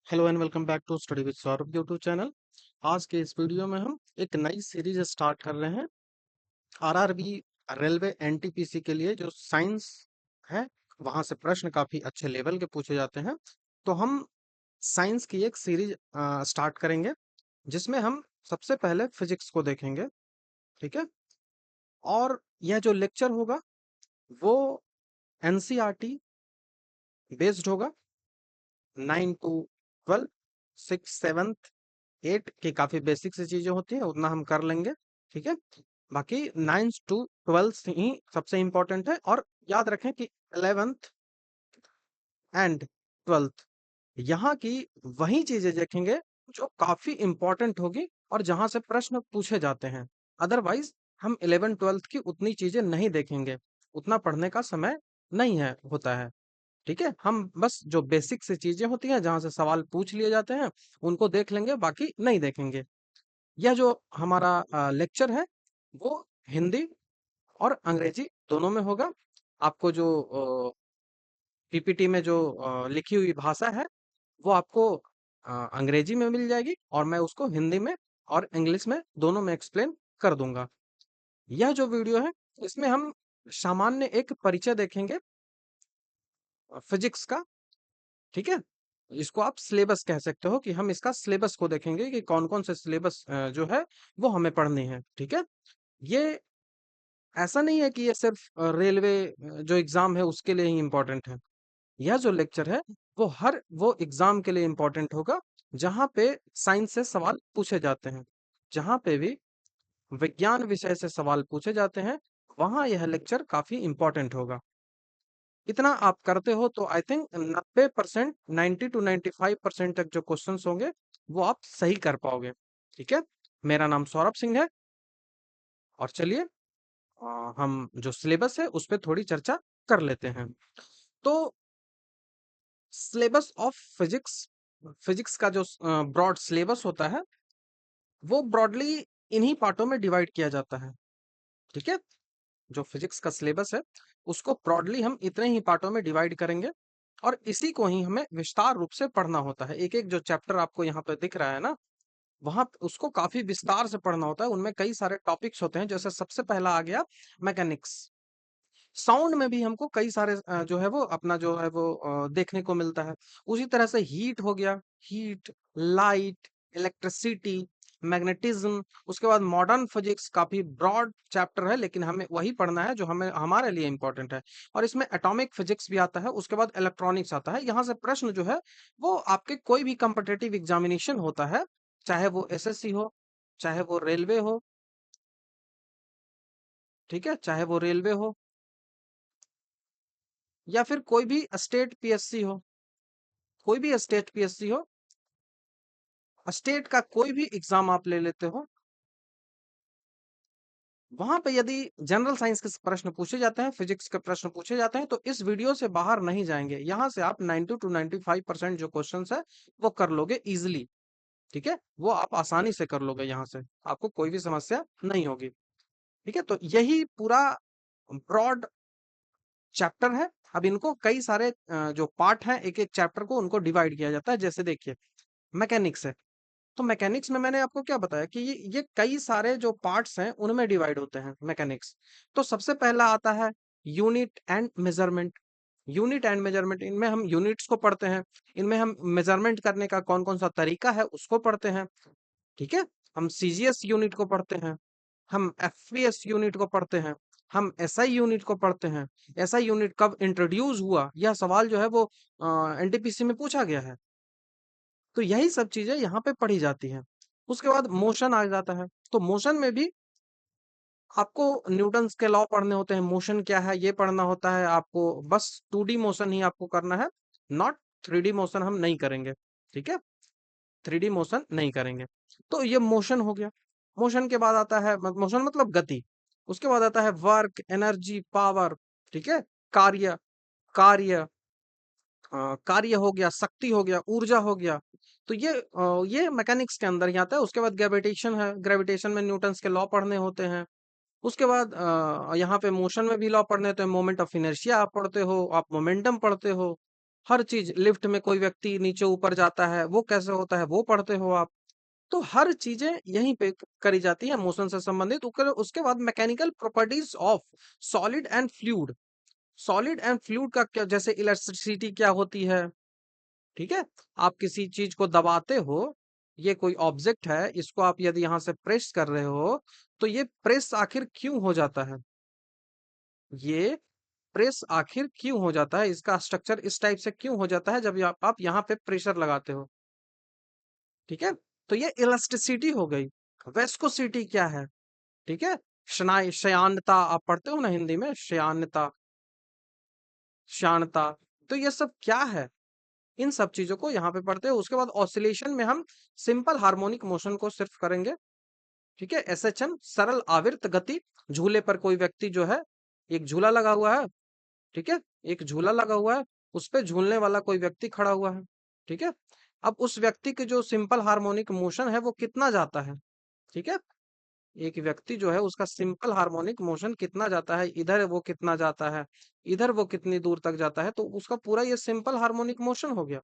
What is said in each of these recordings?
Hello and welcome back to study with Saurabh YouTube channel. आज के इस वीडियो में हम एक नई सीरीज स्टार्ट कर रहे हैं। आरआरबी रेलवे एनटीपीसी के लिए जो साइंस है वहां से प्रश्न काफी अच्छे लेवल के पूछे जाते हैं। तो हम साइंस की एक सीरीज स्टार्ट करेंगे जिसमें हम सबसे पहले फिजिक्स को देखेंगे। ठीक है। और यह जो लेक्चर होगा वो एनसीईआरटी बेस्ड होगा। 9 to 12, 6, 7, 8 की काफी बेसिक सी चीजें होती है, उतना हम कर लेंगे। ठीक है। बाकी 9 to 12 ही सबसे इंपॉर्टेंट है। और याद रखें कि 11th एंड 12th यहाँ की वही चीजें देखेंगे जो काफी इंपॉर्टेंट होगी और जहां से प्रश्न पूछे जाते हैं। अदरवाइज हम 11 12 की उतनी चीजें नहीं देखेंगे, उतना पढ़ने का समय नहीं है होता है। ठीक है। हम बस जो बेसिक सी चीजें होती हैं जहां से सवाल पूछ लिए जाते हैं उनको देख लेंगे, बाकी नहीं देखेंगे। यह जो हमारा लेक्चर है वो हिंदी और अंग्रेजी दोनों में होगा। आपको जो पीपीटी में जो लिखी हुई भाषा है वो आपको अंग्रेजी में मिल जाएगी और मैं उसको हिंदी में और इंग्लिश में दोनों में एक्सप्लेन कर दूंगा। यह जो वीडियो है इसमें हम सामान्य एक परिचय देखेंगे फिजिक्स का। ठीक है। इसको आप सिलेबस कह सकते हो कि हम इसका सिलेबस को देखेंगे कि कौन कौन से सिलेबस जो है वो हमें पढ़ने हैं। ठीक है। ये ऐसा नहीं है कि ये सिर्फ रेलवे जो एग्जाम है उसके लिए ही इम्पोर्टेंट है। यह जो लेक्चर है वो हर वो एग्जाम के लिए इम्पोर्टेंट होगा जहां पे साइंस से सवाल पूछे जाते हैं। जहां पे भी विज्ञान विषय से सवाल पूछे जाते हैं वहां यह लेक्चर काफी इम्पोर्टेंट होगा। इतना आप करते हो तो आई थिंक 90%, 90 to 95% तक जो क्वेश्चंस होंगे वो आप सही कर पाओगे। ठीक है। मेरा नाम सौरभ सिंह है और चलिए हम जो सिलेबस है उस पर थोड़ी चर्चा कर लेते हैं। तो सिलेबस ऑफ फिजिक्स, फिजिक्स का जो ब्रॉड सिलेबस होता है वो ब्रॉडली इन्हीं पार्टों में डिवाइड किया जाता है। ठीक है। जो फिजिक्स का सिलेबस है उसको ब्रॉडली हम इतने ही पार्टों में डिवाइड करेंगे और इसी को ही हमें विस्तार रूप से पढ़ना होता है। एक एक जो चैप्टर आपको यहाँ पे दिख रहा है ना, वहां उसको काफी विस्तार से पढ़ना होता है। उनमें कई सारे टॉपिक्स होते हैं। जैसे सबसे पहला आ गया मैकेनिक्स। साउंड में भी हमको कई सारे जो है वो अपना जो है वो देखने को मिलता है। उसी तरह से हीट हो गया, हीट, लाइट, इलेक्ट्रिसिटी, मैग्नेटिज्म। उसके बाद मॉडर्न फिजिक्स काफी ब्रॉड चैप्टर है लेकिन हमें वही पढ़ना है जो हमें हमारे लिए इंपॉर्टेंट है। और इसमें एटॉमिक फिजिक्स भी आता है। उसके बाद इलेक्ट्रॉनिक्स आता है। यहाँ से प्रश्न जो है वो आपके कोई भी कम्पिटेटिव एग्जामिनेशन होता है, चाहे वो एसएससी हो, चाहे वो रेलवे हो। ठीक है। चाहे वो रेलवे हो या फिर कोई भी स्टेट पीएससी हो, कोई भी स्टेट पीएससी हो, स्टेट का कोई भी एग्जाम आप ले लेते हो, वहां पे यदि जनरल साइंस के प्रश्न पूछे जाते हैं, फिजिक्स के प्रश्न पूछे जाते हैं तो इस वीडियो से बाहर नहीं जाएंगे। यहां से आप 90 to 95% जो क्वेश्चन है वो कर लोगे इजिली। ठीक है। वो आप आसानी से कर लोगे, यहाँ से आपको कोई भी समस्या नहीं होगी। ठीक है। तो यही पूरा ब्रॉड चैप्टर है। अब इनको कई सारे जो पार्ट हैं, एक एक चैप्टर को उनको डिवाइड किया जाता है। जैसे देखिए मैकेनिक्स है, तो मैकेनिक्स में मैंने आपको क्या बताया कि ये कई सारे जो पार्ट्स हैं उनमें डिवाइड होते हैं मैकेनिक्स। तो सबसे पहला आता है unit and measurement. Unit and measurement, इनमें हम यूनिट्स को पढ़ते हैं, इनमें हम मेजरमेंट करने का कौन कौन सा तरीका है उसको पढ़ते हैं। ठीक है। हम सीजीएस यूनिट को पढ़ते हैं, हम एफपीएस यूनिट को पढ़ते हैं, हम एसआई यूनिट को पढ़ते हैं। एसआई यूनिट कब इंट्रोड्यूस हुआ यह सवाल जो है वो एनटीपीसी में पूछा गया है। तो यही सब चीजें यहाँ पे पढ़ी जाती हैं। उसके बाद मोशन आ जाता है। तो मोशन में भी आपको न्यूटन्स के लॉ पढ़ने होते हैं। मोशन क्या है ये पढ़ना होता है आपको। बस 2D मोशन ही आपको करना है, नॉट 3D मोशन हम नहीं करेंगे। ठीक है। 3D मोशन नहीं करेंगे। तो ये मोशन हो गया। मोशन के बाद आता है मोशन मतलब गति। उसके बाद आता है वर्क, एनर्जी, पावर। ठीक है। कार्य, कार्य, कार्य हो गया, शक्ति हो गया, ऊर्जा हो गया। तो ये मैकेनिक्स के अंदर ही आता है। उसके बाद ग्रेविटेशन है। ग्रेविटेशन में न्यूटन्स के लॉ पढ़ने होते हैं। उसके बाद यहाँ पे मोशन में भी लॉ पढ़ने होते हैं। मोमेंट ऑफ इनर्शिया आप पढ़ते हो, आप मोमेंटम पढ़ते हो, हर चीज, लिफ्ट में कोई व्यक्ति नीचे ऊपर जाता है, वो कैसे होता है वो पढ़ते हो आप। तो हर चीजें यहीं पे करी जाती है मोशन से संबंधित। उसके बाद mechanical properties of solid and fluid. Solid and fluid का क्या, जैसे इलेक्ट्रिसिटी क्या होती है, ठीक है। आप किसी चीज को दबाते हो, ये कोई ऑब्जेक्ट है, इसको आप यदि यहाँ से प्रेस कर रहे हो, तो ये प्रेस आखिर क्यों हो जाता है, ये प्रेस आखिर क्यों हो जाता है, इसका स्ट्रक्चर इस टाइप से क्यों हो जाता है, जब आप यहाँ पे प्रेशर लगाते हो, ठीक है। तो ये इलास्टिसिटी हो गई। वेस्कोसिटी क्या है, ठीक है। श्यानता आप पढ़ते हो ना हिंदी में, श्यानता, शानता। तो ये सब क्या है, इन सब चीजों को यहाँ पे पढ़ते हैं। उसके बाद ऑसिलेशन में हम सिंपल हार्मोनिक मोशन को सिर्फ करेंगे, ठीक है। एसएचएम सरल आवर्त गति, झूले पर कोई व्यक्ति जो है, एक झूला लगा हुआ है, ठीक है, एक झूला लगा हुआ है, उस पे झूलने वाला कोई व्यक्ति खड़ा हुआ है, ठीक है। अब उस व्यक्ति के जो सिंपल हार्मोनिक मोशन है वो कितना जाता है, ठीक है। एक व्यक्ति जो है उसका सिंपल हार्मोनिक मोशन कितना जाता है, इधर वो कितना जाता है, इधर वो कितनी दूर तक जाता है, तो उसका पूरा ये सिंपल हार्मोनिक मोशन हो गया।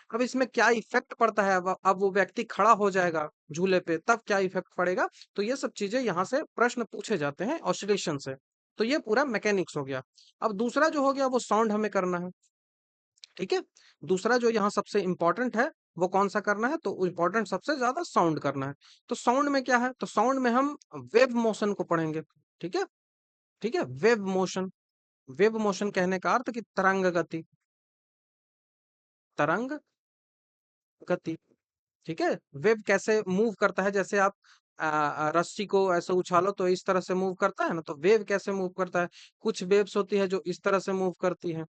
अब इसमें क्या इफेक्ट पड़ता है, अब वो व्यक्ति खड़ा हो जाएगा झूले पे, तब क्या इफेक्ट पड़ेगा, तो ये सब चीजें यहाँ से प्रश्न पूछे जाते हैं ऑसिलेशन से। तो ये पूरा मैकेनिक्स हो गया। अब दूसरा जो हो गया वो साउंड हमें करना है, ठीक है। दूसरा जो यहाँ सबसे इंपॉर्टेंट है वो कौन सा करना है, तो इंपॉर्टेंट सबसे ज्यादा साउंड करना है। तो साउंड में क्या है, तो साउंड में हम वेव मोशन को पढ़ेंगे, ठीक है, ठीक है। वेव मोशन, वेव मोशन कहने का अर्थ कि तरंग गति, तरंग गति, ठीक है। वेव कैसे मूव करता है, जैसे आप रस्सी को ऐसे उछालो तो इस तरह से मूव करता है ना, तो वेव कैसे मूव करता है, कुछ वेव्स होती है जो इस तरह से मूव करती है,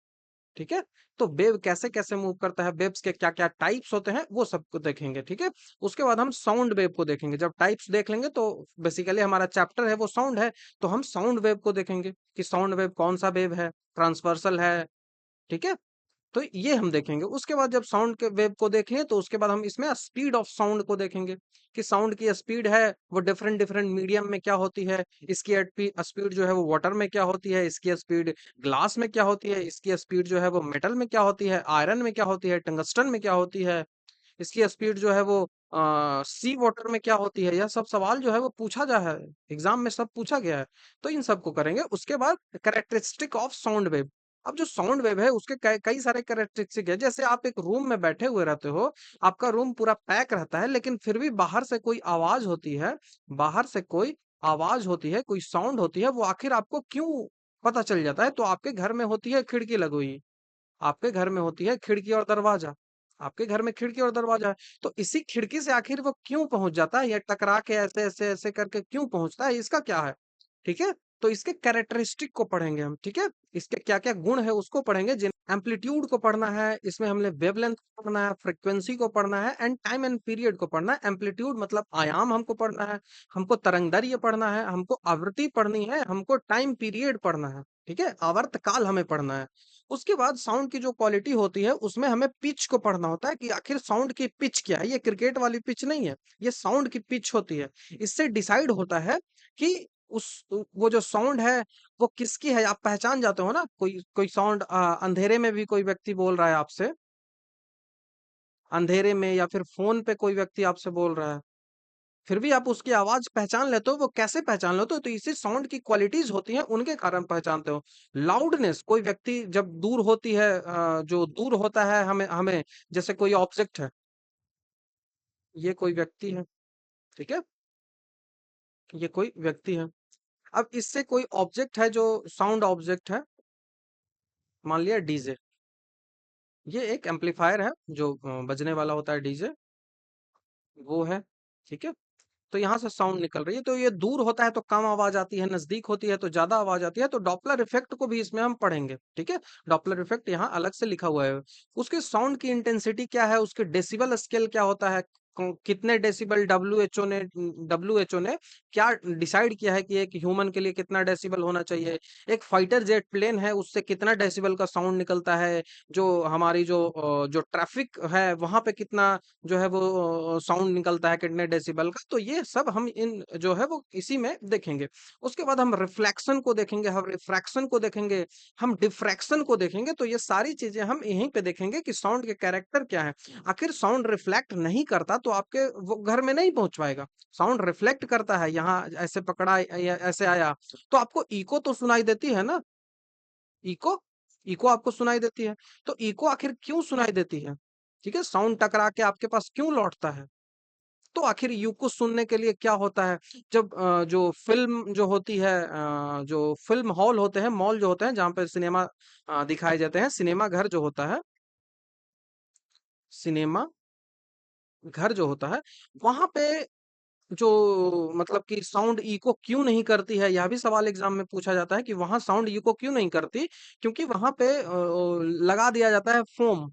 ठीक है। तो वेव कैसे कैसे मूव करता है, वेव्स के क्या क्या टाइप्स होते हैं वो सबको देखेंगे, ठीक है। उसके बाद हम साउंड वेव को देखेंगे। जब टाइप्स देख लेंगे तो बेसिकली हमारा चैप्टर है वो साउंड है, तो हम साउंड वेव को देखेंगे कि साउंड वेव कौन सा वेव है, ट्रांसवर्सल है, ठीक है। तो ये हम देखेंगे। उसके बाद जब साउंड के वेव को देख लिए तो उसके बाद हम इसमें स्पीड ऑफ साउंड को देखेंगे कि साउंड की स्पीड है वो डिफरेंट डिफरेंट मीडियम में क्या होती है, इसकी स्पीड जो है वो वाटर में क्या होती है, इसकी स्पीड ग्लास में क्या होती है, इसकी स्पीड जो है वो मेटल में क्या होती है, आयरन में क्या होती है, टंगस्टन में क्या होती है, इसकी स्पीड जो है वो सी वाटर में क्या होती है। यह सब सवाल जो है वो पूछा जा है, एग्जाम में सब पूछा गया है। तो इन सबको करेंगे। उसके बाद कैरेक्टरिस्टिक ऑफ साउंड वेव। अब जो साउंड वेव है उसके कई सारे कैरेक्टरिस्टिक है। जैसे आप एक रूम में बैठे हुए रहते हो, आपका रूम पूरा पैक रहता है, लेकिन फिर भी बाहर से कोई आवाज होती है, बाहर से कोई आवाज होती है, कोई साउंड होती है, वो आखिर आपको क्यों पता चल जाता है, तो आपके घर में होती है खिड़की लगी हुई, आपके घर में होती है खिड़की और दरवाजा, आपके घर में खिड़की और दरवाजा है, तो इसी खिड़की से आखिर वो क्यों पहुंच जाता है, या टकरा के ऐसे ऐसे ऐसे करके क्यों पहुंचता है, इसका क्या है, ठीक है। तो इसके कैरेक्टरिस्टिक को पढ़ेंगे हम, ठीक है। इसके क्या क्या गुण है उसको पढ़ेंगे। जिन एम्पलीट्यूड को पढ़ना है, इसमें हमने वेवलेंथ को पढ़ना है, फ्रीक्वेंसी को पढ़ना है, एंड टाइम एंड पीरियड को पढ़ना है। एम्पलीट्यूड मतलब आयाम हमको पढ़ना है, हमको तरंगदैर्घ्य पढ़ना है, हमको आवृत्ति पढ़नी है, हमको टाइम पीरियड पढ़ना है, ठीक है, आवर्त काल हमें पढ़ना है। उसके बाद साउंड की जो क्वालिटी होती है उसमें हमें पिच को पढ़ना होता है कि आखिर साउंड की पिच क्या है। ये क्रिकेट वाली पिच नहीं है, ये साउंड की पिच होती है। इससे डिसाइड होता है कि उस वो जो साउंड है वो किसकी है। आप पहचान जाते हो ना, कोई कोई साउंड अंधेरे में भी कोई व्यक्ति बोल रहा है आपसे, अंधेरे में, या फिर फोन पे कोई व्यक्ति आपसे बोल रहा है, फिर भी आप उसकी आवाज पहचान लेते हो। वो कैसे पहचान लेते हो, तो इसी साउंड की क्वालिटीज होती हैं उनके कारण पहचानते हो। लाउडनेस, कोई व्यक्ति जब दूर होती है, जो दूर होता है हमें हमें जैसे कोई ऑब्जेक्ट है, ये कोई व्यक्ति है, ठीक है, ये कोई व्यक्ति है। अब इससे कोई ऑब्जेक्ट है जो साउंड ऑब्जेक्ट है, मान लिया डीजे, ये एक एम्पलीफायर है जो बजने वाला होता है, डीजे वो है, ठीक है। तो यहाँ से साउंड निकल रही है, तो ये दूर होता है तो कम आवाज आती है, नजदीक होती है तो ज्यादा आवाज आती है। तो डॉपलर इफेक्ट को भी इसमें हम पढ़ेंगे, ठीक है। डॉपलर इफेक्ट यहाँ अलग से लिखा हुआ है। उसके साउंड की इंटेंसिटी क्या है, उसके डेसिबल स्केल क्या होता है, कितने डेसिबल डब्ल्यूएचओ ने क्या डिसाइड किया है कि एक ह्यूमन के लिए कितना डेसिबल होना चाहिए। एक फाइटर जेट प्लेन है, उससे कितना डेसिबल का साउंड निकलता है। जो हमारी जो ट्रैफिक है वहां पे कितना जो है वो साउंड निकलता है, कितने डेसिबल का। तो ये सब हम इन जो है वो इसी में देखेंगे। उसके बाद हम रिफ्लेक्शन को देखेंगे, हम रिफ्रैक्शन को देखेंगे, हम डिफ्रैक्शन को देखेंगे। तो ये सारी चीजें हम यहीं पे देखेंगे कि साउंड के कैरेक्टर क्या है। आखिर साउंड रिफ्लेक्ट नहीं करता तो आपके वो घर में नहीं पहुंच पाएगा। साउंड रिफ्लेक्ट करता है, यहाँ ऐसे पकड़ा या ऐसे आया तो आपको इको तो सुनाई देती है ना। इको इको आपको सुनाई देती है। तो इको आखिर क्यों सुनाई देती है? ठीक है, साउंड टकरा के आपके पास क्यों लौटता है? तो आखिर इको सुनने के लिए क्या होता है? जब जो फिल्म जो होती है, जो फिल्म हॉल होते हैं, मॉल जो होते हैं जहाँ पे सिनेमा दिखाए जाते हैं, सिनेमा घर जो होता है, सिनेमा घर जो होता है, वहां पे जो मतलब कि साउंड इको क्यों नहीं करती है, यह भी सवाल एग्जाम में पूछा जाता है कि वहां साउंड इको क्यों नहीं करती। क्योंकि वहां पे लगा दिया जाता है फोम।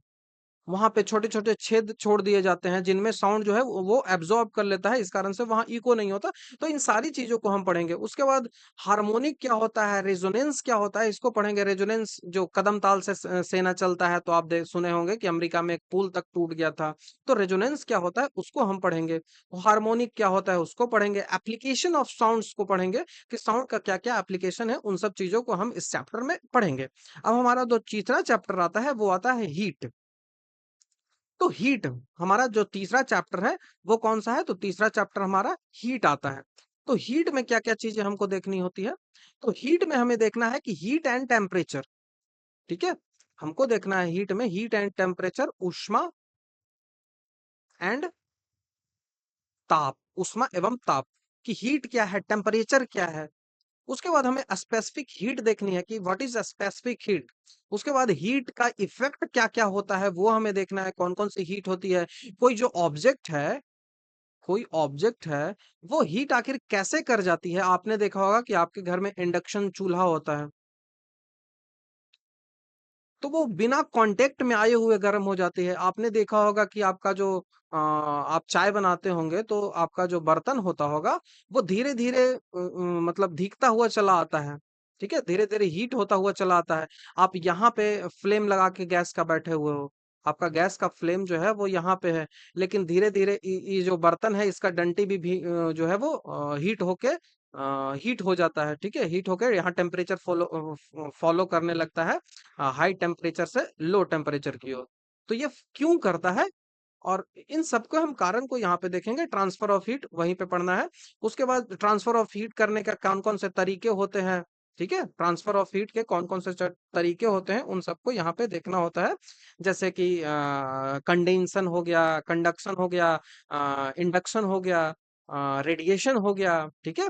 वहां पे छोटे छोटे छेद छोड़ दिए जाते हैं जिनमें साउंड जो है वो एब्जॉर्ब कर लेता है, इस कारण से वहां इको नहीं होता। तो इन सारी चीजों को हम पढ़ेंगे। उसके बाद हार्मोनिक क्या होता है, रेजोनेंस क्या होता है, इसको पढ़ेंगे। रेजोनेंस जो कदम ताल से सेना चलता है, तो आप देख सुने होंगे कि अमेरिका में एक पुल तक टूट गया था। तो रेजोनेंस क्या होता है उसको हम पढ़ेंगे। हार्मोनिक क्या होता है उसको पढ़ेंगे। एप्लीकेशन ऑफ साउंड्स को पढ़ेंगे कि साउंड का क्या क्या एप्लीकेशन है, उन सब चीजों को हम इस चैप्टर में पढ़ेंगे। अब हमारा जो तीसरा चैप्टर आता है वो आता है हीट। तो हीट हमारा जो तीसरा चैप्टर है वो कौन सा है? तो तीसरा चैप्टर हमारा हीट आता है। तो हीट में क्या क्या चीजें हमको देखनी होती है? तो हीट में हमें देखना है कि हीट एंड टेम्परेचर। ठीक है, हमको देखना है हीट में हीट एंड टेम्परेचर, उष्मा एंड ताप, उष्मा एवं ताप की हीट क्या है, टेम्परेचर क्या है। उसके बाद हमें स्पेसिफिक हीट देखनी है कि व्हाट इज स्पेसिफिक हीट। उसके बाद हीट का इफेक्ट क्या क्या होता है वो हमें देखना है, कौन कौन सी हीट होती है। कोई जो ऑब्जेक्ट है, कोई ऑब्जेक्ट है, वो हीट आखिर कैसे कर जाती है। आपने देखा होगा कि आपके घर में इंडक्शन चूल्हा होता है, तो वो बिना कांटेक्ट में आए हुए गर्म हो जाती है। आपने देखा होगा कि आपका जो आप चाय बनाते होंगे तो आपका जो बर्तन होता होगा वो धीरे धीरे मतलब धीकता हुआ चला आता है। ठीक है, धीरे धीरे हीट होता हुआ चला आता है। आप यहाँ पे फ्लेम लगा के गैस का बैठे हुए हो, आपका गैस का फ्लेम जो है वो यहाँ पे है, लेकिन धीरे धीरे ये जो बर्तन है इसका डंटी भी जो है वो हीट होके हीट हो जाता है। ठीक है, हीट होकर यहाँ टेम्परेचर फॉलो फॉलो करने लगता है, हाई टेम्परेचर से लो टेम्परेचर की ओर। तो ये क्यों करता है, और इन सबको हम कारण को यहाँ पे देखेंगे। ट्रांसफर ऑफ हीट वहीं पे पढ़ना है। उसके बाद ट्रांसफर ऑफ हीट करने का कौन कौन से तरीके होते हैं। ठीक है, ट्रांसफर ऑफ हीट के कौन कौन से तरीके होते हैं उन सबको यहाँ पे देखना होता है। जैसे कि कंडेंसन हो गया, कंडक्शन हो गया, इंडक्शन हो गया, रेडिएशन हो गया। ठीक है,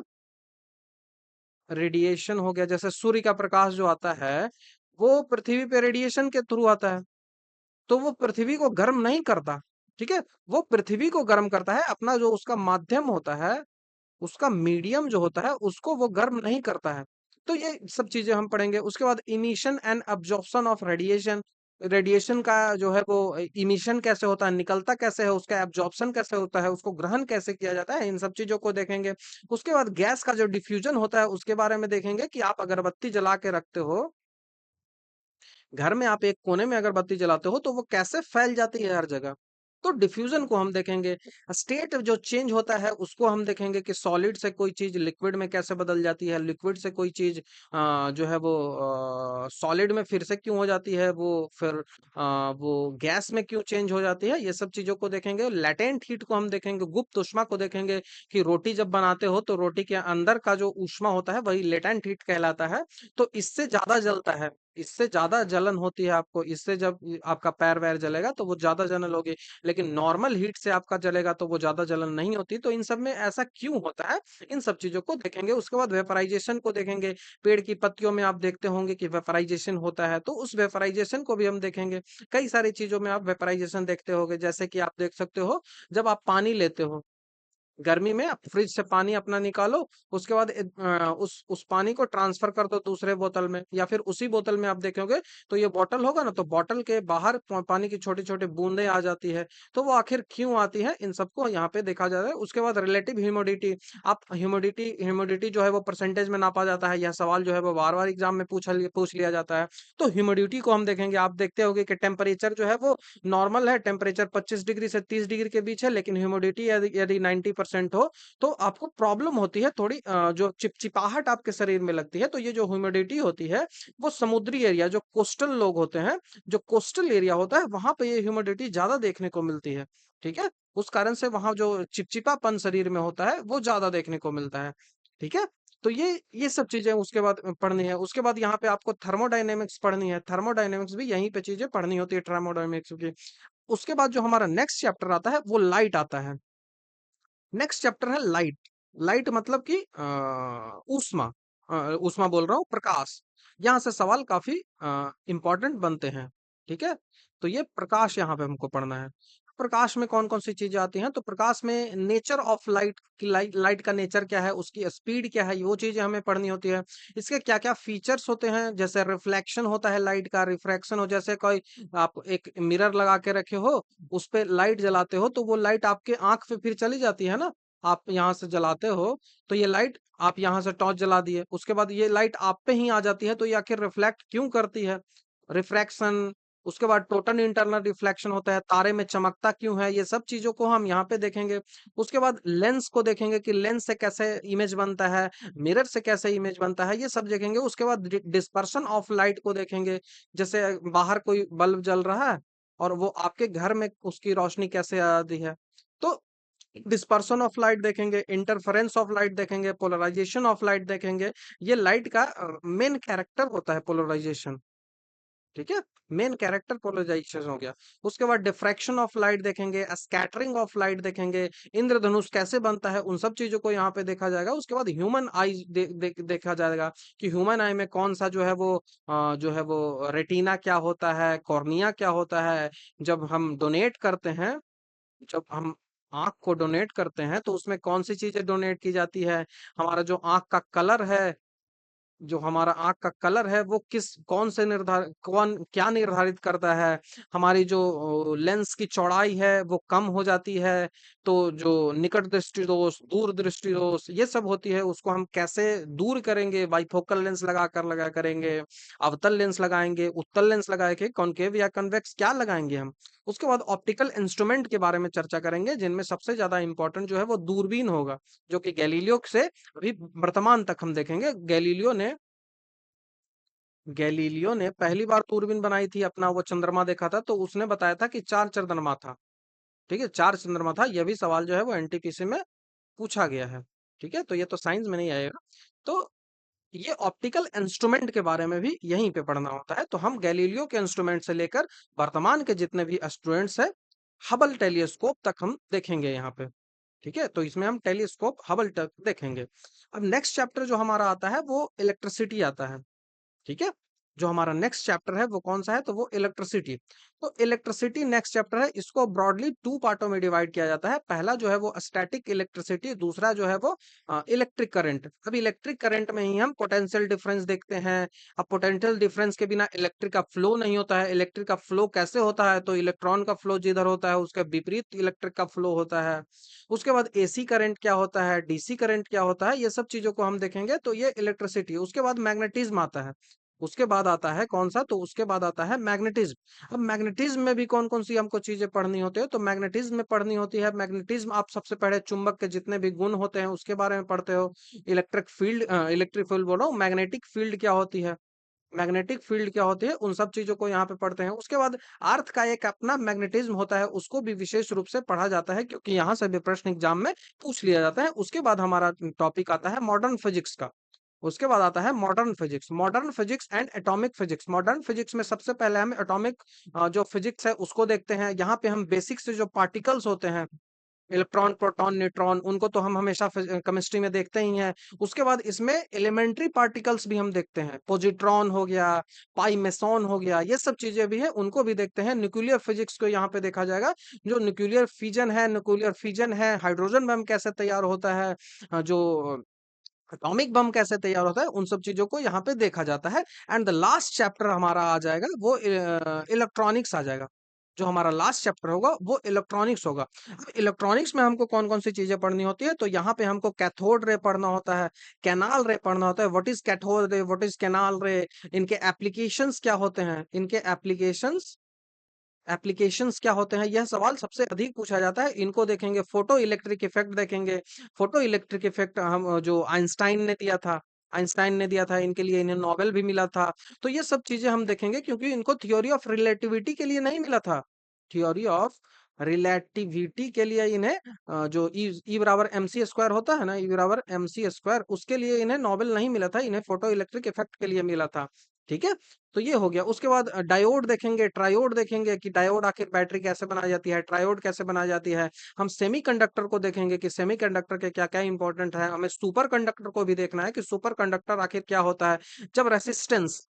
रेडिएशन हो गया, जैसे सूर्य का प्रकाश जो आता है वो पृथ्वी पे रेडिएशन के थ्रू आता है, तो वो पृथ्वी को गर्म नहीं करता। ठीक है, वो पृथ्वी को गर्म करता है, अपना जो उसका माध्यम होता है, उसका मीडियम जो होता है उसको वो गर्म नहीं करता है। तो ये सब चीजें हम पढ़ेंगे। उसके बाद emission and absorption of radiation. Radiation का जो है वो इमिशन कैसे होता है, निकलता कैसे है, उसका एब्जॉर्प्शन कैसे होता है, उसको ग्रहण कैसे किया जाता है, इन सब चीजों को देखेंगे। उसके बाद गैस का जो डिफ्यूजन होता है उसके बारे में देखेंगे कि आप अगरबत्ती जला के रखते हो घर में, आप एक कोने में अगरबत्ती जलाते हो तो वो कैसे फैल जाती है हर जगह। तो डिफ्यूजन को हम देखेंगे। स्टेट जो चेंज होता है उसको हम देखेंगे कि सॉलिड से कोई चीज लिक्विड में कैसे बदल जाती है, लिक्विड से कोई चीज जो है वो सॉलिड में फिर से क्यों हो जाती है, वो फिर वो गैस में क्यों चेंज हो जाती है। ये सब चीजों को देखेंगे। लेटेंट हीट को हम देखेंगे, गुप्त ऊष्मा को देखेंगे कि रोटी जब बनाते हो तो रोटी के अंदर का जो ऊष्मा होता है वही लेटेंट हीट कहलाता है। तो इससे ज्यादा जलता है, इससे ज्यादा जलन होती है आपको, इससे जब आपका पैर वैर जलेगा तो वो ज्यादा जलन होगी। लेकिन नॉर्मल हीट से आपका जलेगा तो वो ज्यादा जलन नहीं होती। तो इन सब में ऐसा क्यों होता है, इन सब चीजों को देखेंगे। उसके बाद वेपराइजेशन को देखेंगे। पेड़ की पत्तियों में आप देखते होंगे कि वेपराइजेशन होता है, तो उस वेपराइजेशन को भी हम देखेंगे। कई सारी चीजों में आप वेपराइजेशन देखते होंगे, जैसे कि आप देख सकते हो जब आप पानी लेते हो, गर्मी में आप फ्रिज से पानी अपना निकालो, उसके बाद उस पानी को ट्रांसफर कर दो दूसरे बोतल में, या फिर उसी बोतल में आप देखोगे तो ये बॉटल होगा ना, तो बॉटल के बाहर पानी की छोटी छोटी बूंदें आ जाती है। तो वो आखिर क्यों आती है, इन सबको यहाँ पे देखा जा रहा है। उसके बाद रिलेटिव ह्यूमिडिटी, आप ह्यूमिडिटी ह्यूमिडिटी जो है वो परसेंटेज में नापा जाता है। यह सवाल जो है वो बार बार एग्जाम में पूछ लिया जाता है। तो ह्यूमिडिटी को हम देखेंगे, आप देखते होगे कि टेम्परेचर जो है वो नॉर्मल है, टेम्परेचर 25 डिग्री से 30 डिग्री के बीच है, लेकिन ह्यूमिडिटी यदि यदि 90% हो तो आपको प्रॉब्लम होती है थोड़ी, जो चिपचिपाहट आपके शरीर में लगती है। तो ये जो ह्यूमिडिटी होती है वो समुद्री एरिया, जो कोस्टल लोग होते हैं, जो कोस्टल एरिया होता है, वहां पे ये ह्यूमिडिटी ज्यादा देखने को मिलती है। ठीक है, उस कारण से वहां जो चिपचिपापन शरीर में होता है वो ज्यादा देखने को मिलता है। ठीक है, तो ये सब चीजें उसके बाद पढ़नी है। उसके बाद यहाँ पे आपको थर्मोडायनेमिक्स पढ़नी है। थर्मोडायनेमिक्स भी यहीं पे चीजें पढ़नी होती है, थर्मोडायनेमिक्स की। उसके बाद जो हमारा नेक्स्ट चैप्टर आता है वो लाइट आता है। नेक्स्ट चैप्टर है लाइट। लाइट मतलब कि ऊष्मा, ऊष्मा बोल रहा हूँ, प्रकाश। यहाँ से सवाल काफी इंपॉर्टेंट बनते हैं। ठीक है, तो ये प्रकाश यहाँ पे हमको पढ़ना है। प्रकाश में कौन कौन सी चीजें आती हैं, तो प्रकाश में नेचर ऑफ लाइट की, लाइट का नेचर क्या है, उसकी स्पीड क्या है, वो चीजें हमें पढ़नी होती है। इसके क्या क्या फीचर्स होते हैं, जैसे रिफ्लेक्शन होता है लाइट का, रिफ्रैक्शन हो, जैसे कोई आप एक मिरर लगा के रखे हो, उस पे लाइट जलाते हो तो वो लाइट आपके आंख पे फिर चली जाती है ना। आप यहाँ से जलाते हो तो ये लाइट, आप यहाँ से टॉर्च जला दिए, उसके बाद ये लाइट आप पे ही आ जाती है, तो ये आखिर रिफ्लेक्ट क्यों करती है, रिफ्रैक्शन। उसके बाद टोटल इंटरनल रिफ्लेक्शन होता है, तारे में चमकता क्यों है, ये सब चीजों को हम यहाँ पे देखेंगे। उसके बाद लेंस को देखेंगे कि लेंस से कैसे इमेज बनता है, मिरर से कैसे इमेज बनता है, ये सब देखेंगे। उसके बाद डिस्पर्शन ऑफ लाइट को देखेंगे, जैसे बाहर कोई बल्ब जल रहा है और वो आपके घर में उसकी रोशनी कैसे आती है। तो डिस्पर्शन ऑफ लाइट देखेंगे, इंटरफेरेंस ऑफ लाइट देखेंगे, पोलराइजेशन ऑफ लाइट देखेंगे। ये लाइट का मेन कैरेक्टर होता है, पोलराइजेशन। ठीक है, मेन कैरेक्टर पोलराइजेशन हो गया। उसके बाद डिफ्रैक्शन ऑफ लाइट देखेंगे, स्कैटरिंग ऑफ लाइट देखेंगे, इंद्रधनुष कैसे बनता है, उन सब चीजों को यहाँ पे देखा जाएगा। उसके बाद ह्यूमन आई देखा जाएगा कि ह्यूमन आई में कौन सा जो है वो जो है वो रेटिना क्या होता है, कॉर्निया क्या होता है। जब हम डोनेट करते हैं, जब हम आँख को डोनेट करते हैं तो उसमें कौन सी चीजें डोनेट की जाती है, हमारा जो आँख का कलर है, जो हमारा आँख का कलर है वो किस कौन से निर्धारित कौन क्या निर्धारित करता है, हमारी जो लेंस की चौड़ाई है वो कम हो जाती है, तो जो निकट दृष्टि दोष, दूर दृष्टि दोष, ये सब होती है, उसको हम कैसे दूर करेंगे, बाइफोकल लेंस लगा करेंगे, अवतल लेंस लगाएंगे, उत्तल लेंस लगाएंगे, कॉनकेव या कन्वेक्स क्या लगाएंगे हम। उसके बाद ऑप्टिकल इंस्ट्रूमेंट के बारे में चर्चा करेंगे, जिनमें सबसे ज्यादा इंपॉर्टेंट जो है वो दूरबीन होगा, जो कि गैलीलियो से अभी वर्तमान तक हम देखेंगे। गैलीलियो ने पहली बार दूरबीन बनाई थी, अपना वो चंद्रमा देखा था, तो उसने बताया था कि 4 चंद्रमा था। ठीक है, 4 चंद्रमा था। यह भी सवाल जो है वो एनटीपीसी में पूछा गया है। ठीक है, तो ये तो साइंस में नहीं आएगा। तो ये ऑप्टिकल इंस्ट्रूमेंट के बारे में भी यहीं पे पढ़ना होता है। तो हम गैलीलियो के इंस्ट्रूमेंट से लेकर वर्तमान के जितने भी स्टूडेंट्स हैं, हबल टेलीस्कोप तक हम देखेंगे यहाँ पे। ठीक है, तो इसमें हम टेलीस्कोप हबल तक देखेंगे। अब नेक्स्ट चैप्टर जो हमारा आता है वो इलेक्ट्रिसिटी आता है। ठीक है, जो हमारा नेक्स्ट चैप्टर है वो कौन सा है, तो वो इलेक्ट्रिसिटी। तो इलेक्ट्रिसिटी नेक्स्ट चैप्टर है, इसको ब्रॉडली 2 पार्टों में डिवाइड किया जाता है। पहला जो है वो स्टैटिक इलेक्ट्रिसिटी, दूसरा जो है वो इलेक्ट्रिक करंट। अब इलेक्ट्रिक करंट में ही हम पोटेंशियल डिफरेंस देखते हैं। अब पोटेंशियल डिफरेंस के बिना इलेक्ट्रिक का फ्लो नहीं होता है। इलेक्ट्रिक का फ्लो कैसे होता है, तो इलेक्ट्रॉन का फ्लो जिधर होता है उसके विपरीत इलेक्ट्रिक का फ्लो होता है। उसके बाद एसी करंट क्या होता है, डीसी करंट क्या होता है, ये सब चीजों को हम देखेंगे। तो ये इलेक्ट्रिसिटी। उसके बाद मैग्नेटिज्म आता है। उसके बाद आता है कौन सा, तो उसके बाद आता है मैग्नेटिज्म। अब मैग्नेटिज्म में भी कौन कौन सी हमको चीजें पढ़नी होती है, तो मैग्नेटिज्म में पढ़नी होती है, मैग्नेटिज्म आप सबसे पहले चुंबक के जितने भी गुण होते हैं उसके बारे में पढ़ते हो। इलेक्ट्रिक फील्ड बोल रहा हूँ, मैग्नेटिक फील्ड क्या होती है, मैग्नेटिक फील्ड क्या होती है, उन सब चीजों को यहाँ पे पढ़ते हैं। उसके बाद अर्थ का एक अपना मैग्नेटिज्म होता है, उसको भी विशेष रूप से पढ़ा जाता है, क्योंकि यहाँ से भी प्रश्न एग्जाम में पूछ लिया जाता है। उसके बाद हमारा टॉपिक आता है मॉडर्न फिजिक्स का। उसके बाद आता है modern physics and atomic physics. Modern physics में सबसे पहले हम एटॉमिक जो फिजिक्स है उसको देखते हैं। यहाँ पे हम बेसिक से जो पार्टिकल्स होते हैं, इलेक्ट्रॉन, प्रोटॉन, न्यूट्रॉन, उनको तो हम हमेशा केमिस्ट्री में देखते ही हैं। उसके बाद इसमें एलिमेंट्री पार्टिकल्स भी हम देखते हैं, पॉजिट्रॉन हो गया, पाई मेसॉन हो गया, ये सब चीजें भी है, उनको भी देखते हैं। न्यूक्लियर फिजिक्स को यहाँ पे देखा जाएगा, जो न्यूक्लियर फिजन है, हाइड्रोजन बम कैसे तैयार होता है, जो एटॉमिक बम कैसे तैयार होता है, उन सब चीजों को यहाँ पे देखा जाता है। एंड द लास्ट चैप्टर हमारा आ जाएगा वो इलेक्ट्रॉनिक्स आ जाएगा। जो हमारा लास्ट चैप्टर होगा वो इलेक्ट्रॉनिक्स होगा। इलेक्ट्रॉनिक्स में हमको कौन कौन सी चीजें पढ़नी होती है, तो यहाँ पे हमको कैथोड रे पढ़ना होता है, कैनाल रे पढ़ना होता है। What is cathode ray, what is canal रे, इनके एप्लीकेशंस क्या होते हैं, इनके एप्लीकेशंस क्या होते हैं, यह सवाल सबसे अधिक पूछा जाता है। इनको देखेंगे, फोटो इलेक्ट्रिक इफेक्ट देखेंगे। फोटो इलेक्ट्रिक इफेक्ट हम जो आइंस्टाइन ने दिया था, इनके लिए इन्हें नोबेल भी मिला था। तो ये सब चीजें हम देखेंगे, क्योंकि इनको थ्योरी ऑफ रिलेटिविटी के लिए नहीं मिला था। थ्योरी ऑफ रिलेटिविटी के लिए इन्हें जो ई बराबर एम सी स्क्वायर होता है ना, ई बराबर एम सी स्क्वायर, उसके लिए इन्हें नोबेल नहीं मिला था, इन्हें फोटो इलेक्ट्रिक इफेक्ट के लिए मिला था। ठीक है, तो ये हो गया। उसके बाद डायोड देखेंगे, ट्रायोड देखेंगे कि डायोड आखिर बैटरी कैसे बनाई जाती है, ट्रायोड कैसे बनाई जाती है। हम सेमीकंडक्टर को देखेंगे कि सेमीकंडक्टर के क्या क्या इंपॉर्टेंट है। हमें सुपर कंडक्टर को भी देखना है कि सुपर कंडक्टर आखिर क्या होता है। जब रेसिस्टेंस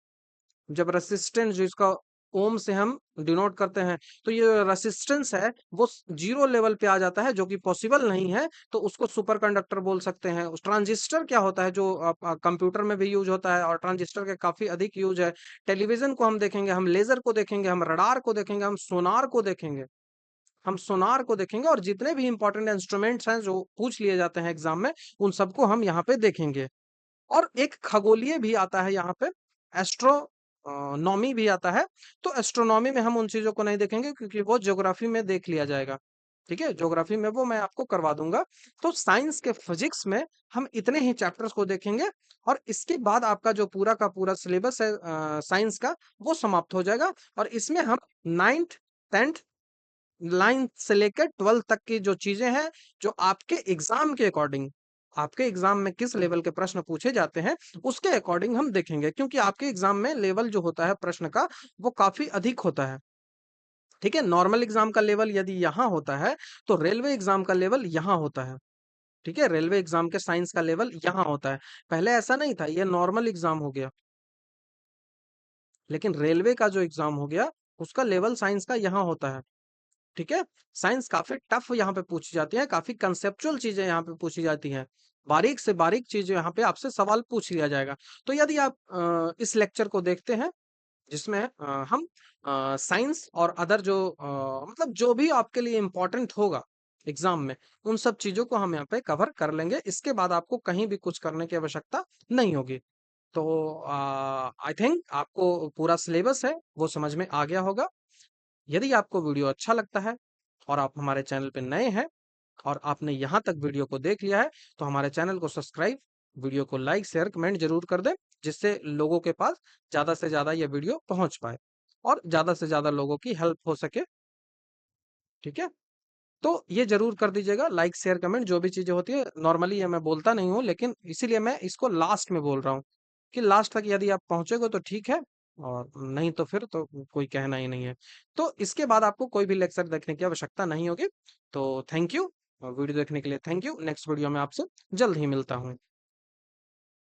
जब रेसिस्टेंस जिसका ओम से हम डिनोट करते हैं, तो ये रेसिस्टेंस है वो जीरो लेवल पे आ जाता है, जो कि पॉसिबल नहीं है, तो उसको सुपर कंडक्टर बोल सकते हैं। उस ट्रांजिस्टर क्या होता है, जो कंप्यूटर में भी यूज होता है, और ट्रांजिस्टर के काफी अधिक यूज है। टेलीविजन को हम देखेंगे, हम लेजर को देखेंगे, हम रडार को देखेंगे, हम सोनार को देखेंगे, और जितने भी इंपॉर्टेंट इंस्ट्रूमेंट्स हैं जो पूछ लिए जाते हैं एग्जाम में, उन सबको हम यहाँ पे देखेंगे। और एक खगोलीय भी आता है यहाँ पे, एस्ट्रोनॉमी भी आता है। तो एस्ट्रोनॉमी में हम उन चीजों को नहीं देखेंगे, क्योंकि वो ज्योग्राफी में देख लिया जाएगा। ठीक है, ज्योग्राफी में वो मैं आपको करवा दूंगा। तो साइंस के फिजिक्स में हम इतने ही चैप्टर्स को देखेंगे, और इसके बाद आपका जो पूरा का पूरा सिलेबस है साइंस का, वो समाप्त हो जाएगा। और इसमें हम नाइन्थ, टेंथ, 9th से लेकर 12th तक की जो चीजें हैं, जो आपके एग्जाम में किस लेवल के प्रश्न पूछे जाते हैं, उसके अकॉर्डिंग हम देखेंगे। क्योंकि आपके एग्जाम में लेवल जो होता है प्रश्न का, वो काफी अधिक होता है। ठीक है, नॉर्मल एग्जाम का लेवल यदि यहाँ होता है, तो रेलवे एग्जाम का लेवल यहाँ होता है। ठीक है, रेलवे एग्जाम के साइंस का लेवल यहाँ होता है। पहले ऐसा नहीं था, ये नॉर्मल एग्जाम हो गया। लेकिन रेलवे का जो एग्जाम हो गया, उसका लेवल साइंस का यहाँ होता है। ठीक है, साइंस काफी टफ यहाँ पे पूछी जाती है, काफी कंसेप्चुअल चीजें यहाँ पे पूछी जाती हैं। बारीक से बारीक चीजें यहाँ पे आपसे सवाल पूछ लिया जाएगा। तो यदि आप इस लेक्चर को देखते हैं, जिसमें हम साइंस और अदर जो मतलब जो भी आपके लिए इम्पोर्टेंट होगा एग्जाम में, उन सब चीजों को हम यहाँ पे कवर कर लेंगे। इसके बाद आपको कहीं भी कुछ करने की आवश्यकता नहीं होगी। तो आई थिंक आपको पूरा सिलेबस है वो समझ में आ गया होगा। यदि आपको वीडियो अच्छा लगता है, और आप हमारे चैनल पे नए हैं, और आपने यहाँ तक वीडियो को देख लिया है, तो हमारे चैनल को सब्सक्राइब, वीडियो को लाइक, शेयर, कमेंट जरूर कर दें, जिससे लोगों के पास ज्यादा से ज्यादा ये वीडियो पहुंच पाए, और ज्यादा से ज्यादा लोगों की हेल्प हो सके। ठीक है, तो ये जरूर कर दीजिएगा, लाइक, शेयर, कमेंट, जो भी चीजें होती है। नॉर्मली ये मैं बोलता नहीं हूँ, लेकिन इसीलिए मैं इसको लास्ट में बोल रहा हूँ, कि लास्ट तक यदि आप पहुंचेगे तो ठीक है, और नहीं तो फिर तो कोई कहना ही नहीं है। तो इसके बाद आपको कोई भी लेक्चर देखने की आवश्यकता नहीं होगी। तो थैंक यू, वीडियो देखने के लिए थैंक यू। नेक्स्ट वीडियो में आपसे जल्द ही मिलता हूँ।